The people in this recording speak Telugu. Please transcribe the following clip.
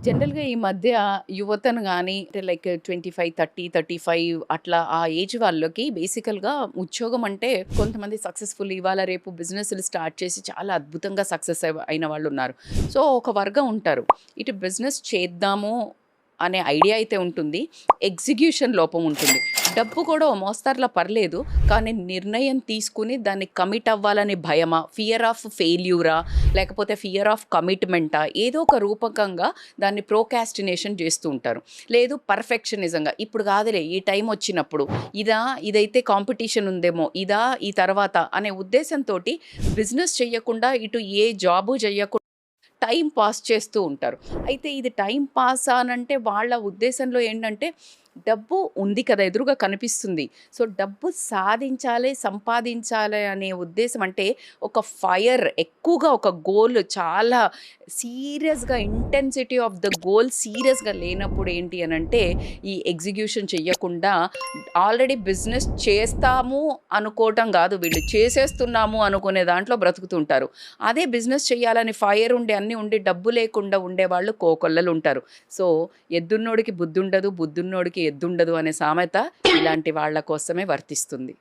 జనరల్‌గా ఈ మధ్య యువతను గాని అంటే లైక్ 25, 30, 35 అట్లా ఆ ఏజ్ వాళ్ళకి బేసికల్‌గా ఉద్యోగం అంటే కొంతమంది సక్సెస్‌ఫుల్ ఇవాళ రేపు బిజినెస్‌లు స్టార్ట్ చేసి చాలా అద్భుతంగా సక్సెస్ అయిన వాళ్ళున్నారు. సో, ఒక వర్గం ఉంటారు. ఇటు బిజినెస్ చేద్దాము అనే ఐడియా అయితే ఉంటుంది. ఎగ్జిక్యూషన్ లోపం ఉంటుంది. డబ్బు కూడా ఓ మోస్తరులో పర్లేదు. కానీ నిర్ణయం తీసుకొని దాన్ని కమిట్ అవ్వాలని భయమా? ఫియర్ ఆఫ్ ఫెయిల్యూరా? లేకపోతే ఫియర్ ఆఫ్ కమిట్మెంటా? ఏదో ఒక రూపకంగా దాన్ని ప్రోకాస్టినేషన్ చేస్తూ ఉంటారు. లేదు పర్ఫెక్షనిజంగా ఇప్పుడు కాదులే ఈ టైం వచ్చినప్పుడు ఇదైతే కాంపిటీషన్ ఉందేమో ఈ తర్వాత అనే ఉద్దేశంతోటి బిజినెస్ చెయ్యకుండా ఇటు ఏ జాబు చెయ్యకుండా టైం పాస్ చేస్తూ ఉంటారు. అయితే ఇది టైం పాస్ అనంటే వాళ్ళ ఉద్దేశంలో ఏంటంటే డబ్బు ఉంది కదా! ఎదురుగా కనిపిస్తుంది. సో, డబ్బు సాధించాలి, సంపాదించాలి అనే ఉద్దేశం అంటే ఒక ఫైర్ ఎక్కువగా ఒక గోల్ చాలా సీరియస్‌గా ఇంటెన్సిటీ ఆఫ్ ద గోల్ సీరియస్‌గా లేనప్పుడు ఏంటి అనంటే ఈ ఎగ్జిక్యూషన్ చెయ్యకుండా ఆల్రెడీ బిజినెస్ చేస్తాము అనుకోవటం గాదు. వీళ్ళు చేసేస్తున్నాము అనుకునే దాంట్లో బ్రతుకుతుంటారు. అదే బిజినెస్ చేయాలని ఫైర్ ఉండి అన్నీ ఉండి డబ్బు లేకుండా ఉండేవాళ్ళు కోకొల్లలుంటారు. సో, ఎద్దున్నోడికి బుద్ధుండదు, బుద్ధున్నోడికి ఎద్దుండదు అనే సామెత ఇలాంటి వాళ్ళ కోసమే వర్తిస్తుంది.